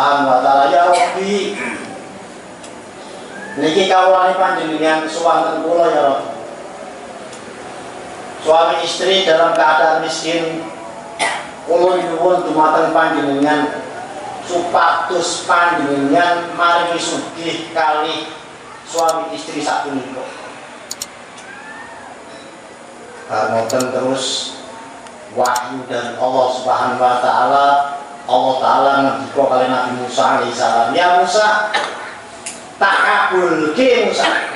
Subhanahu wa taala, ya Rabbi, niki kawulane panjenengan suwanten kula ya Rabbi. Suami istri dalam keadaan miskin, kula nyuwun dumateng panjenengan supados panjenengan maringi sugih kalih suami istri sapunika. Ngoten terus wahyu dari Allah Subhanahu wa taala. Allah taala ngendika kali Nabi Musa alaihissalam, ya Musa, tak kabulke Musa.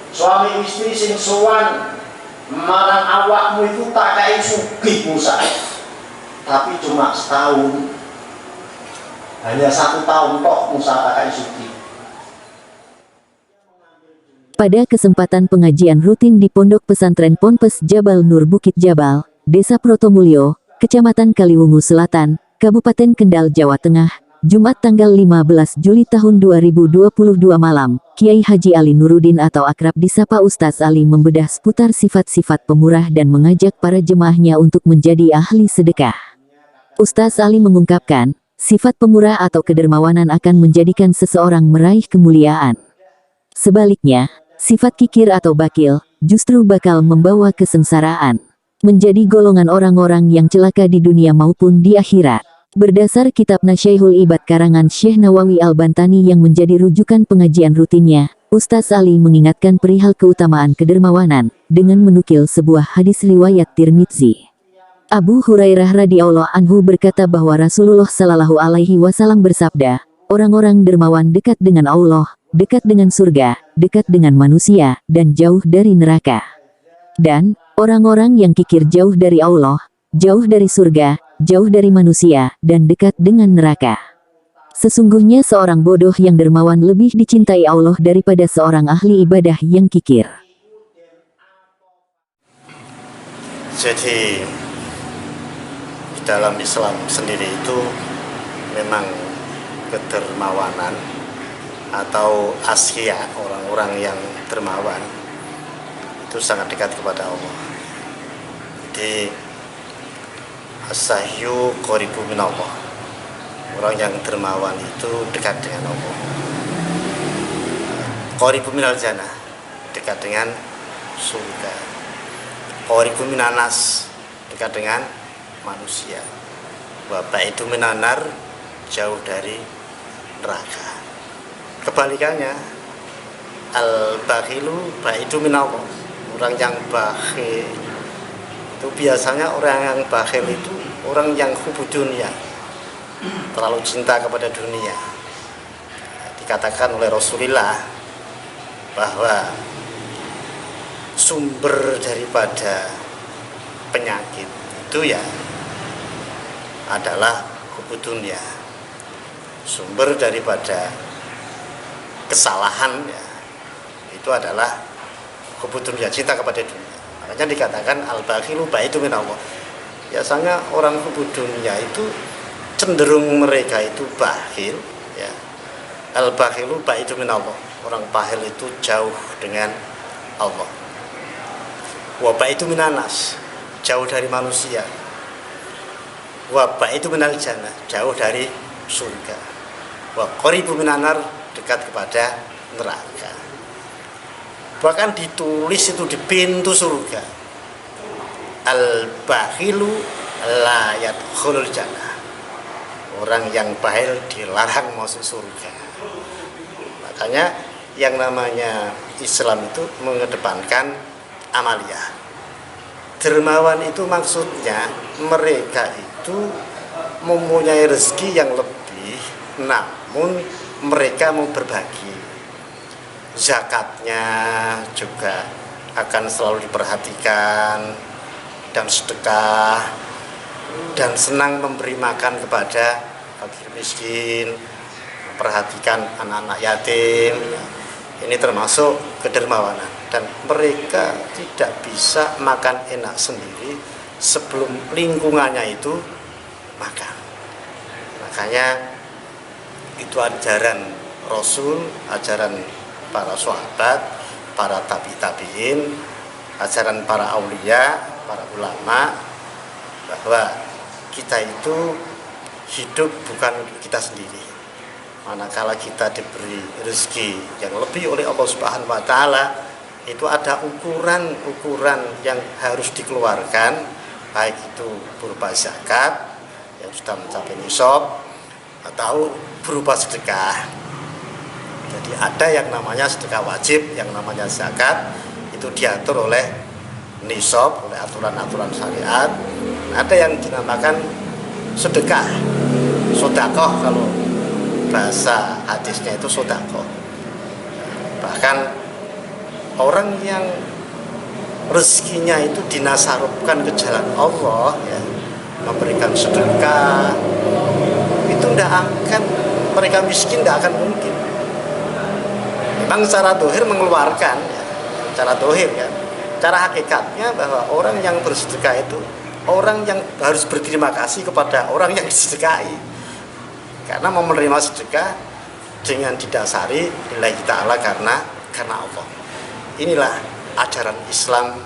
Suami istri sing sowan marang awakmu itu tak kei sugih Musa. Tapi cuma setahun. Hanya 1 tahun tok Musa tak kei sugih. Pada kesempatan pengajian rutin di Pondok Pesantren Ponpes Jabal Nur Bukit Jabal, Desa Protomulyo, Kecamatan Kaliwungu Selatan, Kabupaten Kendal, Jawa Tengah, Jumat tanggal 15 Juli tahun 2022 malam, Kiai Haji Ali Nuruddin atau akrab disapa Ustaz Ali membedah seputar sifat-sifat pemurah dan mengajak para jemaahnya untuk menjadi ahli sedekah. Ustaz Ali mengungkapkan, sifat pemurah atau kedermawanan akan menjadikan seseorang meraih kemuliaan. Sebaliknya, sifat kikir atau bakil justru bakal membawa kesengsaraan, menjadi golongan orang-orang yang celaka di dunia maupun di akhirat. Berdasar kitab Nasyaihul Ibad karangan Syekh Nawawi Al-Bantani yang menjadi rujukan pengajian rutinnya, Ustaz Ali mengingatkan perihal keutamaan kedermawanan dengan menukil sebuah hadis riwayat Tirmidzi. Abu Hurairah radhiyallahu anhu berkata bahwa Rasulullah Shallallahu alaihi wasallam bersabda, orang-orang dermawan dekat dengan Allah, dekat dengan surga, dekat dengan manusia, dan jauh dari neraka. Dan orang-orang yang kikir jauh dari Allah, jauh dari surga, jauh dari manusia, dan dekat dengan neraka. Sesungguhnya seorang bodoh yang dermawan lebih dicintai Allah daripada seorang ahli ibadah yang kikir. Jadi di dalam Islam sendiri itu memang kedermawanan atau askia, orang-orang yang dermawan itu sangat dekat kepada Allah. Jadi as-sahyu qaribu minallah, orang yang dermawan itu dekat dengan Allah. Qaribu minal jannah, dekat dengan surga. Qaribu minanas, dekat dengan manusia. Wa baidu minanar, jauh dari neraka. Kebalikannya, al-bakhilu baidu minallah, orang yang bakhil itu biasanya orang yang bakhil itu orang yang hubud dunia, terlalu cinta kepada dunia. Dikatakan oleh Rasulullah bahwa sumber daripada penyakit itu ya adalah hubud dunia. Sumber daripada kesalahan ya, itu adalah hubud dunia, cinta kepada dunia. Makanya dikatakan al-bakhilu baidu minallah. Biasanya orang hubud dunia itu cenderung mereka itu bakhil ya. Al-bakhilu baidu minallah. Orang bakhil itu jauh dengan Allah. Wa baidu minanas, jauh dari manusia. Wa baidu minal jannah, jauh dari surga. Wa qaribu minanar, dekat kepada neraka. Bahkan ditulis itu di pintu surga, al-bakhilu la yadkhulul jannah, orang yang bakhil dilarang masuk surga. Makanya yang namanya Islam itu mengedepankan amaliyah. Dermawan itu maksudnya mereka itu mempunyai rezeki yang lebih, namun mereka mau berbagi. Zakatnya juga akan selalu diperhatikan, dan sedekah, dan senang memberi makan kepada fakir miskin, memperhatikan anak-anak yatim. Ini termasuk kedermawanan, dan mereka tidak bisa makan enak sendiri sebelum lingkungannya itu makan. Makanya itu ajaran Rasul, ajaran para sahabat, para tabi'in, ajaran para aulia, para ulama, bahwa kita itu hidup bukan untuk kita sendiri. Manakala kita diberi rezeki yang lebih oleh Allah Subhanahu wa taala, itu ada ukuran-ukuran yang harus dikeluarkan, baik itu berupa zakat yang sudah mencapai nisab atau berupa sedekah. Jadi ada yang namanya sedekah wajib, yang namanya zakat, itu diatur oleh nisab, oleh aturan-aturan syariat. Ada yang dinamakan sedekah, sodakoh, kalau bahasa hadisnya itu sodakoh. Bahkan orang yang rezekinya itu dinasarupkan ke jalan Allah, ya, memberikan sedekah, itu tidak akan, mereka miskin tidak akan mungkin. Memang secara dohir mengeluarkan, ya, secara dohir kan. Cara hakikatnya bahwa orang yang bersedekah itu orang yang harus berterima kasih kepada orang yang disedekahi, karena mau menerima sedekah dengan didasari lillahi ta'ala, karena Allah. Inilah ajaran Islam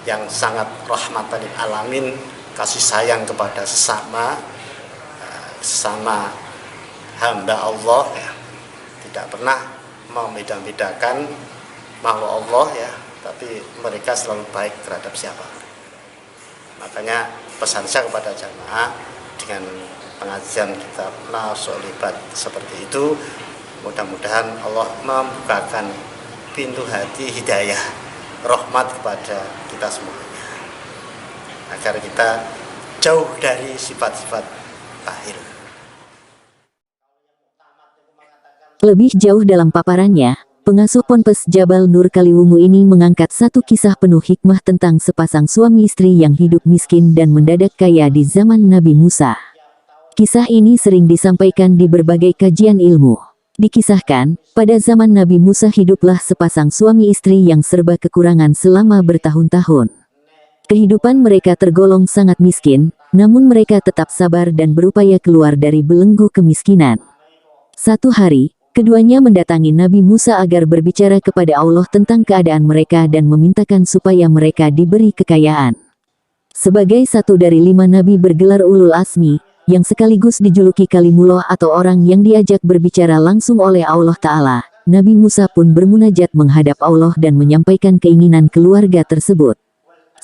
yang sangat rahmatan lil alamin, kasih sayang kepada sesama hamba Allah, ya. Tidak pernah membeda-bedakan makhluk Allah, ya, tapi mereka selalu baik terhadap siapa. Makanya pesan saya kepada jamaah dengan pengajian kitab Nasolibat seperti itu, mudah-mudahan Allah membukakan pintu hati hidayah, rahmat kepada kita semuanya, agar kita jauh dari sifat-sifat bakhil. Lebih jauh dalam paparannya, pengasuh Ponpes Jabal Nur Kaliwungu ini mengangkat satu kisah penuh hikmah tentang sepasang suami istri yang hidup miskin dan mendadak kaya di zaman Nabi Musa. Kisah ini sering disampaikan di berbagai kajian ilmu. Dikisahkan, pada zaman Nabi Musa hiduplah sepasang suami istri yang serba kekurangan selama bertahun-tahun. Kehidupan mereka tergolong sangat miskin, namun mereka tetap sabar dan berupaya keluar dari belenggu kemiskinan. Satu hari, keduanya mendatangi Nabi Musa agar berbicara kepada Allah tentang keadaan mereka dan memintakan supaya mereka diberi kekayaan. Sebagai satu dari 5 nabi bergelar Ulul Azmi, yang sekaligus dijuluki Kalimullah atau orang yang diajak berbicara langsung oleh Allah Ta'ala, Nabi Musa pun bermunajat menghadap Allah dan menyampaikan keinginan keluarga tersebut.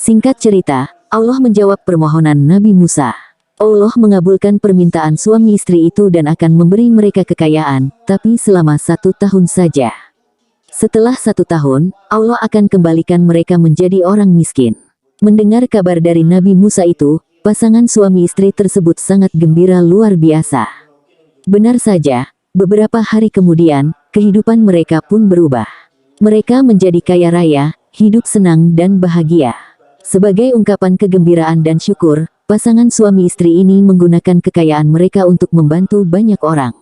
Singkat cerita, Allah menjawab permohonan Nabi Musa. Allah mengabulkan permintaan suami istri itu dan akan memberi mereka kekayaan, tapi selama 1 tahun saja. Setelah 1 tahun, Allah akan kembalikan mereka menjadi orang miskin. Mendengar kabar dari Nabi Musa itu, pasangan suami istri tersebut sangat gembira luar biasa. Benar saja, beberapa hari kemudian, kehidupan mereka pun berubah. Mereka menjadi kaya raya, hidup senang dan bahagia. Sebagai ungkapan kegembiraan dan syukur, pasangan suami istri ini menggunakan kekayaan mereka untuk membantu banyak orang.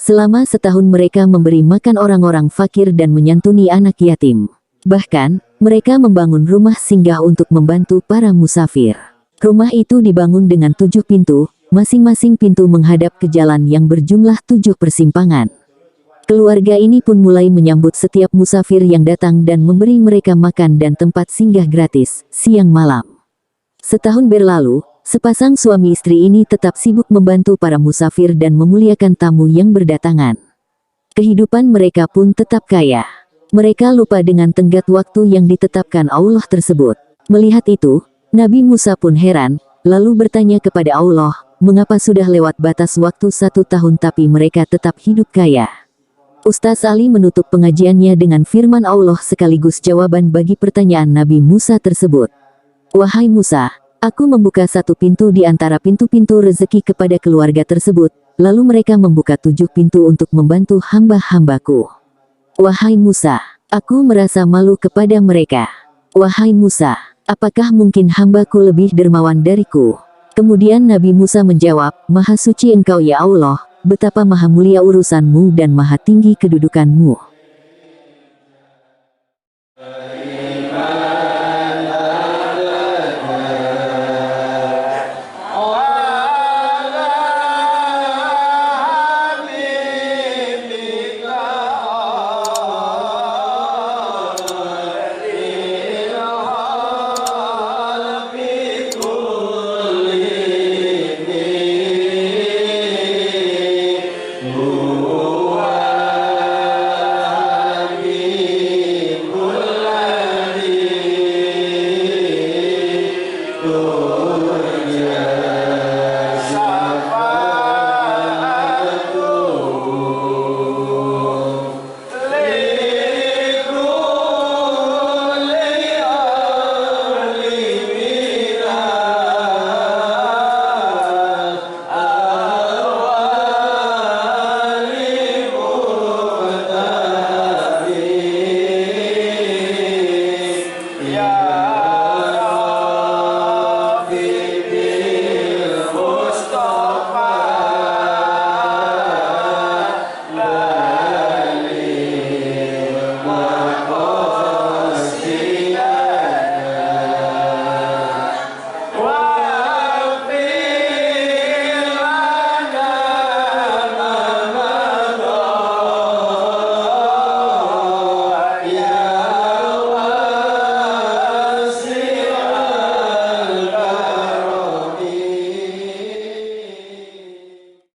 Selama setahun mereka memberi makan orang-orang fakir dan menyantuni anak yatim. Bahkan, mereka membangun rumah singgah untuk membantu para musafir. Rumah itu dibangun dengan 7 pintu, masing-masing pintu menghadap ke jalan yang berjumlah 7 persimpangan. Keluarga ini pun mulai menyambut setiap musafir yang datang dan memberi mereka makan dan tempat singgah gratis, siang malam. Setahun berlalu, sepasang suami istri ini tetap sibuk membantu para musafir dan memuliakan tamu yang berdatangan. Kehidupan mereka pun tetap kaya. Mereka lupa dengan tenggat waktu yang ditetapkan Allah tersebut. Melihat itu, Nabi Musa pun heran, lalu bertanya kepada Allah, mengapa sudah lewat batas waktu 1 tahun tapi mereka tetap hidup kaya? Ustaz Ali menutup pengajiannya dengan firman Allah sekaligus jawaban bagi pertanyaan Nabi Musa tersebut. Wahai Musa, aku membuka 1 pintu di antara pintu-pintu rezeki kepada keluarga tersebut, lalu mereka membuka 7 pintu untuk membantu hamba-hambaku. Wahai Musa, aku merasa malu kepada mereka. Wahai Musa, apakah mungkin hambaku lebih dermawan dariku? Kemudian Nabi Musa menjawab, Maha suci Engkau ya Allah, betapa maha mulia urusanmu dan maha tinggi kedudukanmu.